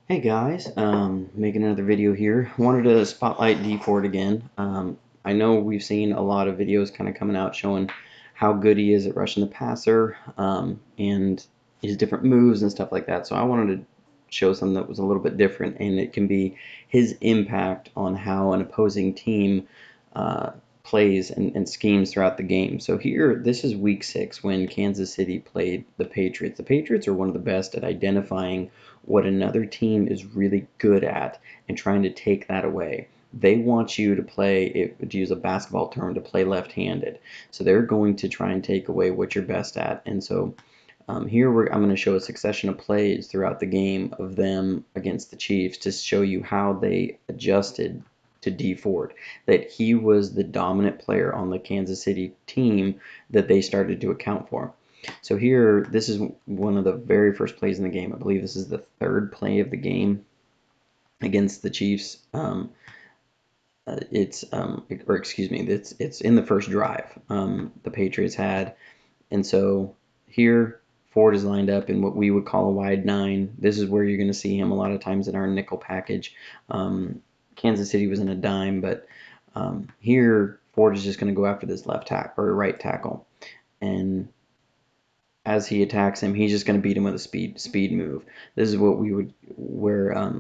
Hey guys, making another video here. Wanted to spotlight Dee Ford again. I know we've seen a lot of videos kind of coming out showing how good he is at rushing the passer, and his different moves and stuff like that. So I wanted to show something that was a little bit different, and it can be his impact on how an opposing team uh, plays and schemes throughout the game. So here, this is week 6 when Kansas City played the Patriots. The Patriots are one of the best at identifying what another team is really good at and trying to take that away. They want you to play, to use a basketball term, to play left-handed. So they're going to try and take away what you're best at. And so here I'm going to show a succession of plays throughout the game of them against the Chiefs to show you how they adjusted to Dee Ford, that he was the dominant player on the Kansas City team that they started to account for. So here, this is one of the very first plays in the game. I believe this is the third play of the game against the Chiefs. Or excuse me, it's in the first drive the Patriots had, and so here Ford is lined up in what we would call a wide 9. This is where you're going to see him a lot of times in our nickel package. Kansas City was in a dime, but here Ford is just going to go after this left tackle or right tackle, and as he attacks him, he's just going to beat him with a speed move. This is what we would where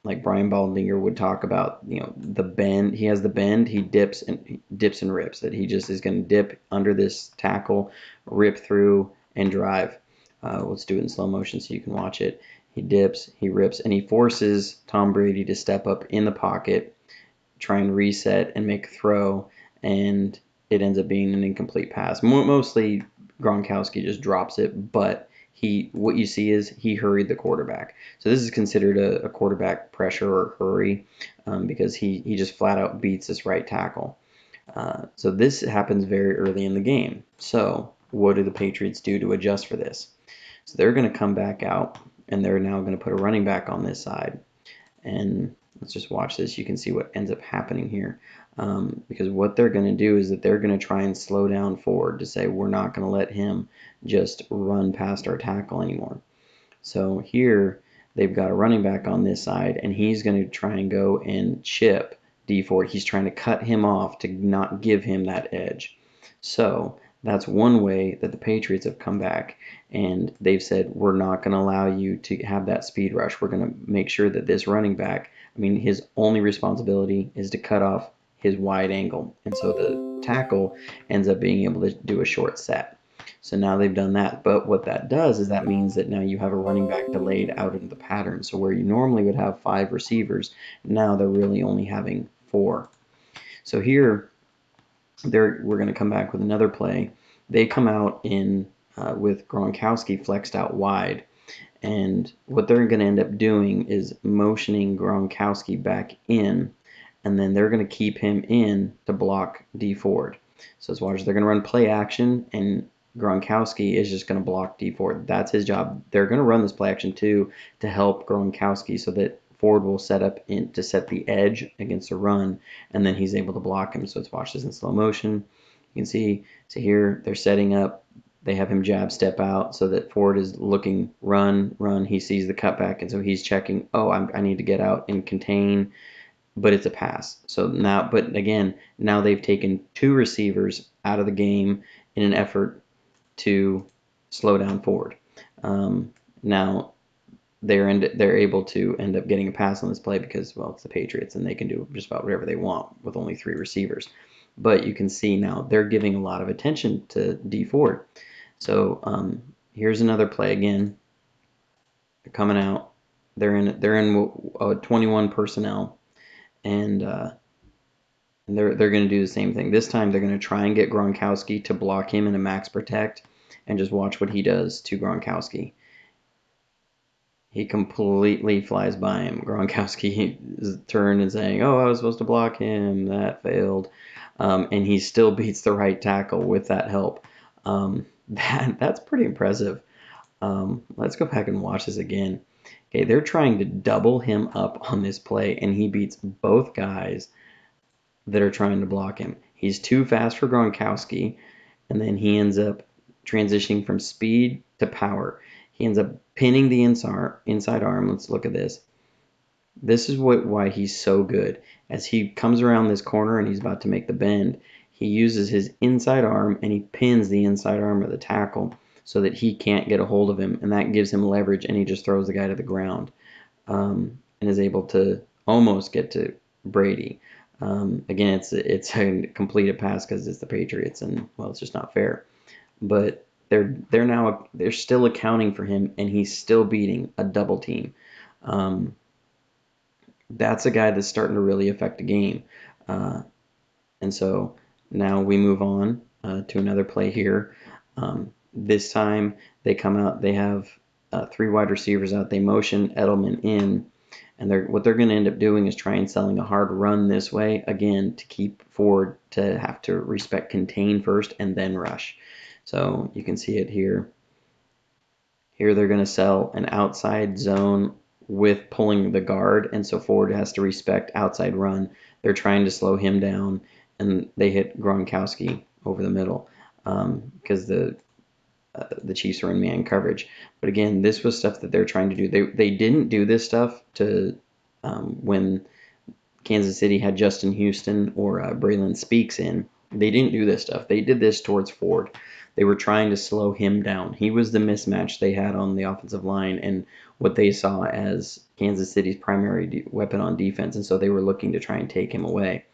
like Brian Baldinger would talk about, the bend. He has the bend. He dips and rips. That he just is going to dip under this tackle, rip through, and drive. Let's do it in slow motion so you can watch it. He dips, he rips, and he forces Tom Brady to step up in the pocket, try and reset and make a throw, and it ends up being an incomplete pass. Mostly Gronkowski just drops it, but what you see is he hurried the quarterback. So this is considered a quarterback pressure or hurry, because he just flat out beats this right tackle. So this happens very early in the game. So what do the Patriots do to adjust for this? So they're going to come back out, and they're now going to put a running back on this side. And let's just watch this. You can see what ends up happening here. Because what they're going to do is that they're going to try and slow down Ford to say we're not going to let him just run past our tackle anymore. So here they've got a running back on this side, and he's going to try and go and chip Dee Ford. He's trying to cut him off to not give him that edge. So that's one way that the Patriots have come back, and they've said, we're not going to allow you to have that speed rush. We're going to make sure that this running back, his only responsibility is to cut off his wide angle. And so the tackle ends up being able to do a short set. So now they've done that. But what that does is that means that now you have a running back delayed out into the pattern. So where you normally would have 5 receivers, now they're really only having 4. So here, we're going to come back with another play. They come out in with Gronkowski flexed out wide, and what they're going to end up doing is motioning Gronkowski back in, and then they're going to keep him in to block Dee Ford. So as watch, they're going to run play action, and Gronkowski is just going to block Dee Ford. That's his job. They're going to run this play action too to help Gronkowski so that Ford will set up to set the edge against a run, and then he's able to block him. So let's watch this in slow motion. You can see, so here they're setting up. They have him jab step out so that Ford is looking run, run. He sees the cutback, and so he's checking, oh, I need to get out and contain, but it's a pass. So now, but again, now they've taken 2 receivers out of the game in an effort to slow down Ford. Now they're able to end up getting a pass on this play because, well, it's the Patriots and they can do just about whatever they want with only 3 receivers. But you can see now they're giving a lot of attention to Dee Ford. So here's another play again. They're coming out. They're in 21 personnel, and they're going to do the same thing. This time they're going to try and get Gronkowski to block him in a max protect, and just watch what he does to Gronkowski. He completely flies by him. Gronkowski is turned and saying, oh, I was supposed to block him. That failed. And he still beats the right tackle with that help. That's pretty impressive. Let's go back and watch this again. Okay, they're trying to double him up on this play, and he beats both guys that are trying to block him. He's too fast for Gronkowski, and then he ends up transitioning from speed to power. He ends up pinning the inside arm. Let's look at this. This is why he's so good. As he comes around this corner and he's about to make the bend, he uses his inside arm and he pins the inside arm of the tackle so that he can't get a hold of him, and that gives him leverage, and he just throws the guy to the ground, and is able to almost get to Brady. Again, it's a completed pass because it's the Patriots, and well, it's just not fair. But they're still accounting for him, and he's still beating a double team. That's a guy that's starting to really affect the game. And so now we move on to another play here. This time they come out, they have 3 wide receivers out. They motion Edelman in, and what they're going to end up doing is try and selling a hard run this way, again, to keep Ford to have to respect contain first and then rush. So you can see it here. Here they're going to sell an outside zone with pulling the guard, and so Ford has to respect outside run. They're trying to slow him down, and they hit Gronkowski over the middle because the Chiefs are in man coverage. But again, this was stuff that they're trying to do. They didn't do this stuff to when Kansas City had Justin Houston or Braylon Speaks in. They didn't do this stuff. They did this towards Ford. They were trying to slow him down. He was the mismatch they had on the offensive line and what they saw as Kansas City's primary weapon on defense. And so they were looking to try and take him away.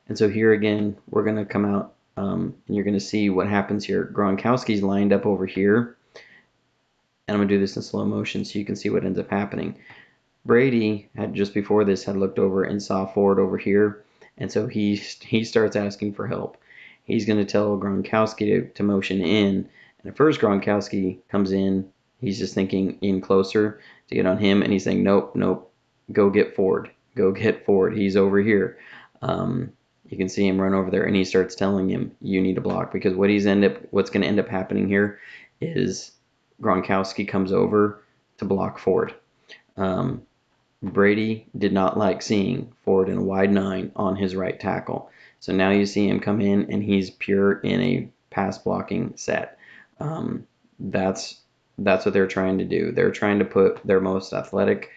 And so here again, we're going to come out and you're going to see what happens here. Gronkowski's lined up over here. And I'm going to do this in slow motion so you can see what ends up happening. Brady had just before this had looked over and saw Ford over here, and so he starts asking for help. He's going to tell Gronkowski to motion in, and at first Gronkowski comes in. He's just thinking in closer to get on him, and he's saying, nope, nope, go get Ford. Go get Ford. He's over here. You can see him run over there, and he starts telling him, you need to block, because what's going to end up happening here is Gronkowski comes over to block Ford. Brady did not like seeing Ford in a wide 9 on his right tackle. So now you see him come in, and he's pure in a pass blocking set. That's what they're trying to do. They're trying to put their most athletic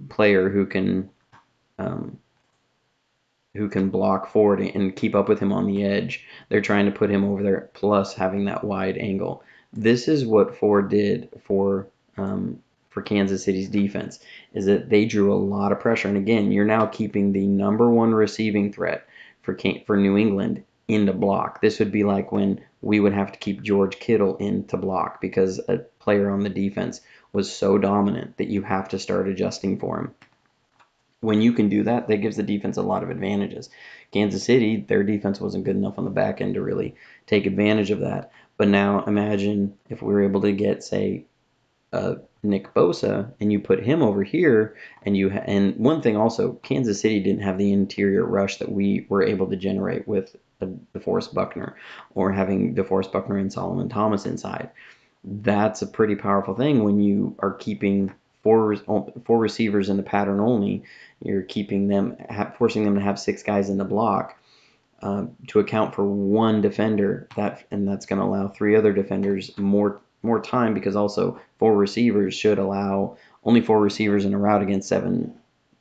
player who can block Ford and keep up with him on the edge. They're trying to put him over there, plus having that wide angle. This is what Ford did for Kansas City's defense, is that they drew a lot of pressure. And again, you're now keeping the number 1 receiving threat for New England into block. This would be like when we would have to keep George Kittle into block because a player on the defense was so dominant that you have to start adjusting for him. When you can do that, that gives the defense a lot of advantages. Kansas City, their defense wasn't good enough on the back end to really take advantage of that. But now imagine if we were able to get, say, Nick Bosa, and you put him over here, and one thing also, Kansas City didn't have the interior rush that we were able to generate with DeForest Buckner, or having DeForest Buckner and Solomon Thomas inside. That's a pretty powerful thing when you are keeping four receivers in the pattern only. You're keeping them, forcing them to have 6 guys in the block to account for 1 defender. That's going to allow 3 other defenders more time, because also 4 receivers should allow, only 4 receivers in a route against 7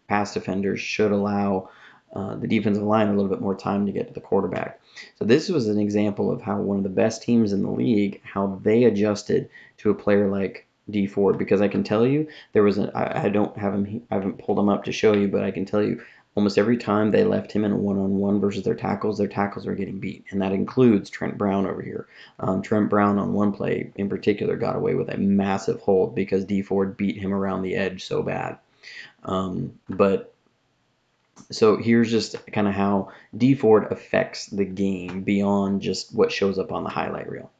pass defenders should allow the defensive line a little bit more time to get to the quarterback. So this was an example of how one of the best teams in the league, how they adjusted to a player like Dee Ford, because I can tell you there was I haven't pulled him up to show you, but I can tell you almost every time they left him in a one-on-one versus their tackles were getting beat, and that includes Trent Brown over here. Trent Brown on one play in particular got away with a massive hold because Dee Ford beat him around the edge so bad. So here's just kind of how Dee Ford affects the game beyond just what shows up on the highlight reel.